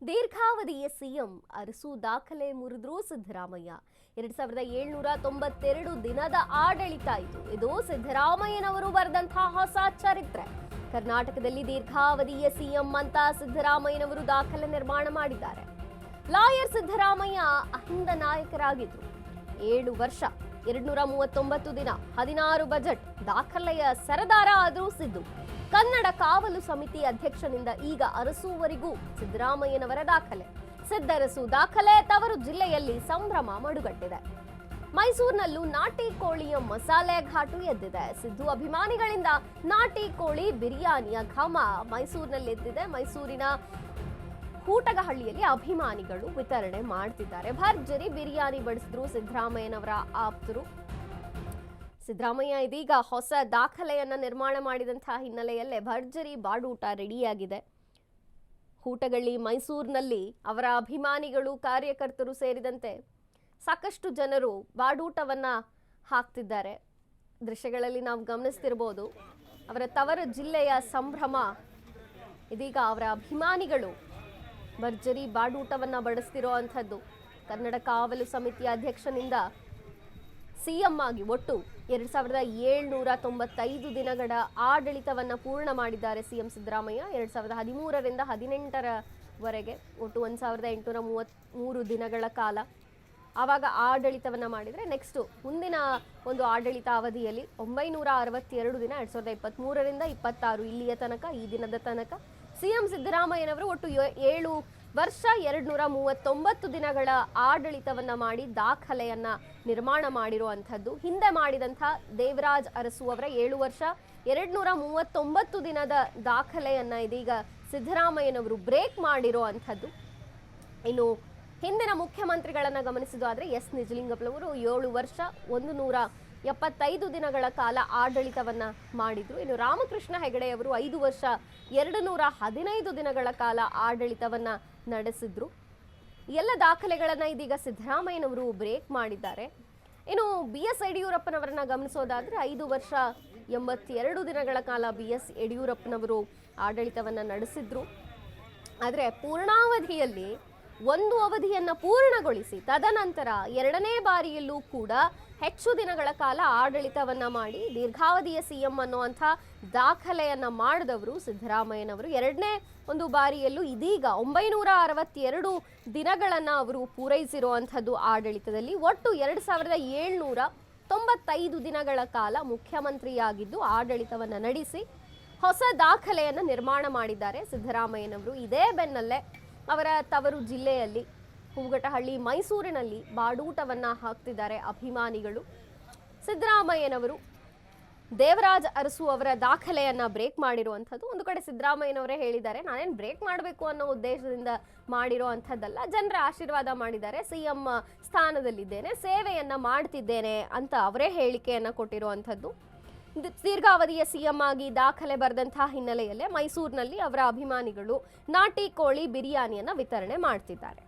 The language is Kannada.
ದೀರ್ಘಾವಧಿಯ ಸಿಎಂ ಅರಸು ದಾಖಲೆ ಮುರಿದ್ರು ಸಿದ್ದರಾಮಯ್ಯ. 2792 ದಿನದ ಆಡಳಿತ ಇದು ಸಿದ್ದರಾಮಯ್ಯನವರು ಬರೆದಂತಹ ಹೊಸ ಚರಿತ್ರೆ. ಕರ್ನಾಟಕದಲ್ಲಿ ದೀರ್ಘಾವಧಿಯ ಸಿಎಂ ಅಂತ ಸಿದ್ದರಾಮಯ್ಯನವರು ದಾಖಲೆ ನಿರ್ಮಾಣ ಮಾಡಿದ್ದಾರೆ. ಲಾಯರ್ ಸಿದ್ದರಾಮಯ್ಯ ಅಹಿಂದ ನಾಯಕರಾಗಿದ್ರು. 7 ವರ್ಷ 239 ದಿನ 16 ಬಜೆಟ್ ದಾಖಲೆಯ ಸರದಾರ ಆದರೂ ಸಿದ್ದು. ಕನ್ನಡ ಕಾವಲು ಸಮಿತಿ ಅಧ್ಯಕ್ಷನಿಂದ ಈಗ ಅರಸುವರೆಗೂ ಸಿದ್ದರಾಮಯ್ಯನವರ ದಾಖಲೆ. ಸಿದ್ದರಸು ದಾಖಲೆ ತವರು ಜಿಲ್ಲೆಯಲ್ಲಿ ಸಂಭ್ರಮ ಮಡುಗಟ್ಟಿದೆ. ಮೈಸೂರಿನಲ್ಲೂ ನಾಟಿ ಕೋಳಿಯ ಮಸಾಲೆ ಘಾಟು ಎದ್ದಿದೆ. ಸಿದ್ದು ಅಭಿಮಾನಿಗಳಿಂದ ನಾಟಿ ಕೋಳಿ ಬಿರಿಯಾನಿಯ ಘಮ ಮೈಸೂರಿನಲ್ಲಿ ಎದ್ದಿದೆ. ಮೈಸೂರಿನ ಹೂಟಗಹಳ್ಳಿಯಲ್ಲಿ ಅಭಿಮಾನಿಗಳು ವಿತರಣೆ ಮಾಡ್ತಿದ್ದಾರೆ. ಭರ್ಜರಿ ಬಿರಿಯಾನಿ ಬಡಿಸಿದ್ರು ಸಿದ್ದರಾಮಯ್ಯನವರ ಆಪ್ತರು. ಸಿದ್ದರಾಮಯ್ಯ ಇದೀಗ ಹೊಸ ದಾಖಲೆಯನ್ನ ನಿರ್ಮಾಣ ಮಾಡಿದಂತಹ ಹಿನ್ನೆಲೆಯಲ್ಲೇ ಭರ್ಜರಿ ಬಾಡೂಟ ರೆಡಿಯಾಗಿದೆ. ಹೂಟಗಳ್ಳಿ ಮೈಸೂರಿನಲ್ಲಿ ಅವರ ಅಭಿಮಾನಿಗಳು, ಕಾರ್ಯಕರ್ತರು ಸೇರಿದಂತೆ ಸಾಕಷ್ಟು ಜನರು ಬಾಡೂಟವನ್ನ ಹಾಕ್ತಿದ್ದಾರೆ. ದೃಶ್ಯಗಳಲ್ಲಿ ನಾವು ಗಮನಿಸ್ತಿರ್ಬೋದು. ಅವರ ತವರ ಜಿಲ್ಲೆಯ ಸಂಭ್ರಮ ಇದೀಗ ಅವರ ಅಭಿಮಾನಿಗಳು ಭರ್ಜರಿ ಬಾಡೂಟವನ್ನ ಬಡಿಸ್ತಿರೋ ಅಂಥದ್ದು. ಕನ್ನಡ ಕಾವಲು ಸಮಿತಿಯ ಅಧ್ಯಕ್ಷನಿಂದ ಸಿಎಂ ಆಗಿ ಒಟ್ಟು 2795 ದಿನಗಳ ಆಡಳಿತವನ್ನ ಪೂರ್ಣ ಮಾಡಿದ್ದಾರೆ ಸಿಎಂ ಸಿದ್ದರಾಮಯ್ಯ. 2013ರಿಂದ 18ರವರೆಗೆ ಒಟ್ಟು 1833 ದಿನಗಳ ಕಾಲ ಆವಾಗ ಆಡಳಿತವನ್ನ ಮಾಡಿದರೆ, ನೆಕ್ಸ್ಟ್ ಮುಂದಿನ ಒಂದು ಆಡಳಿತ ಅವಧಿಯಲ್ಲಿ 962 ದಿನ 2023ರಿಂದ 26 ಇಲ್ಲಿಯ ತನಕ, ಈ ದಿನದ ತನಕ ಸಿಎಂ ಸಿದ್ದರಾಮಯ್ಯನವರು ಒಟ್ಟು 7 ವರ್ಷ 239 ದಿನಗಳ ಆಡಳಿತವನ್ನ ಮಾಡಿ ದಾಖಲೆಯನ್ನ ನಿರ್ಮಾಣ ಮಾಡಿರುವಂಥದ್ದು. ಹಿಂದೆ ಮಾಡಿದಂಥ ದೇವರಾಜ್ ಅರಸು ಅವರ 7 ವರ್ಷ 239 ದಿನದ ದಾಖಲೆಯನ್ನ ಇದೀಗ ಸಿದ್ದರಾಮಯ್ಯನವರು ಬ್ರೇಕ್ ಮಾಡಿರೋ ಅಂಥದ್ದು. ಇನ್ನು ಹಿಂದಿನ ಮುಖ್ಯಮಂತ್ರಿಗಳನ್ನ ಗಮನಿಸಿದಾದ್ರೆ ಎಸ್ ನಿಜಲಿಂಗಪ್ಪನವರು 7 ವರ್ಷ 175 ದಿನಗಳ ಕಾಲ ಆಡಳಿತವನ್ನ ಮಾಡಿದ್ರು. ಇನ್ನು ರಾಮಕೃಷ್ಣ ಹೆಗಡೆಯವರು 5 ವರ್ಷ 215 ದಿನಗಳ ಕಾಲ ಆಡಳಿತವನ್ನ ನಡೆಸಿದ್ರು. ಎಲ್ಲ ದಾಖಲೆಗಳನ್ನ ಇದೀಗ ಸಿದ್ದರಾಮಯ್ಯನವರು ಬ್ರೇಕ್ ಮಾಡಿದ್ದಾರೆ. ಇನ್ನು BS ಯಡಿಯೂರಪ್ಪನವರನ್ನ ಗಮನಿಸೋದಾದ್ರೆ 5 ವರ್ಷ 82 ದಿನಗಳ ಕಾಲ BS ಯಡಿಯೂರಪ್ಪನವರು ಆಡಳಿತವನ್ನ ನಡೆಸಿದ್ರು. ಆದರೆ ಪೂರ್ಣಾವಧಿಯಲ್ಲಿ ಒಂದು ಅವಧಿಯನ್ನ ಪೂರ್ಣಗೊಳಿಸಿ ತದನಂತರ 2ನೇ ಬಾರಿಯಲ್ಲೂ ಕೂಡ ಹೆಚ್ಚು ದಿನಗಳ ಕಾಲ ಆಡಳಿತವನ್ನ ಮಾಡಿ ದೀರ್ಘಾವಧಿಯ ಸಿಎಂ ಅನ್ನುವಂಥ ದಾಖಲೆಯನ್ನ ಮಾಡಿದವರು ಸಿದ್ದರಾಮಯ್ಯನವರು. 2ನೇ ಒಂದು ಬಾರಿಯಲ್ಲೂ ಇದೀಗ 962 ದಿನಗಳನ್ನ ಅವರು ಪೂರೈಸಿರುವಂಥದ್ದು ಆಡಳಿತದಲ್ಲಿ. ಒಟ್ಟು 2795 ದಿನಗಳ ಕಾಲ ಮುಖ್ಯಮಂತ್ರಿಯಾಗಿದ್ದು ಆಡಳಿತವನ್ನ ನಡೆಸಿ ಹೊಸ ದಾಖಲೆಯನ್ನ ನಿರ್ಮಾಣ ಮಾಡಿದ್ದಾರೆ ಸಿದ್ದರಾಮಯ್ಯನವರು. ಇದೇ ಬೆನ್ನಲ್ಲೇ ಅವರ ತವರು ಜಿಲ್ಲೆಯಲ್ಲಿ ಹೂಗಟಹಳ್ಳಿ ಮೈಸೂರಿನಲ್ಲಿ ಬಾಡೂಟವನ್ನ ಹಾಕ್ತಿದ್ದಾರೆ ಅಭಿಮಾನಿಗಳು. ಸಿದ್ದರಾಮಯ್ಯನವರು ದೇವರಾಜ್ ಅರಸು ಅವರ ದಾಖಲೆಯನ್ನ ಬ್ರೇಕ್ ಮಾಡಿರುವಂಥದ್ದು. ಒಂದು ಕಡೆ ಸಿದ್ದರಾಮಯ್ಯನವರೇ ಹೇಳಿದ್ದಾರೆ, ನಾನೇನು ಬ್ರೇಕ್ ಮಾಡಬೇಕು ಅನ್ನೋ ಉದ್ದೇಶದಿಂದ ಮಾಡಿರೋ ಅಂಥದ್ದಲ್ಲ, ಜನರ ಆಶೀರ್ವಾದ ಮಾಡಿದ್ದಾರೆ, ಸಿಎಂ ಸ್ಥಾನದಲ್ಲಿದ್ದೇನೆ, ಸೇವೆಯನ್ನ ಮಾಡ್ತಿದ್ದೇನೆ ಅಂತ ಅವರೇ ಹೇಳಿಕೆಯನ್ನ ಕೊಟ್ಟಿರುವಂಥದ್ದು. ದೀರ್ಘಾವಧಿಯ ಸಿಎಂ ಆಗಿ ದಾಖಲೆ ಬರೆದಂತಹ ಹಿನ್ನೆಲೆಯಲ್ಲೇ ಮೈಸೂರಿನಲ್ಲಿ ಅವರ ಅಭಿಮಾನಿಗಳು ನಾಟಿ ಕೋಳಿ ಬಿರಿಯಾನಿಯನ್ನ ವಿತರಣೆ ಮಾಡ್ತಿದ್ದಾರೆ.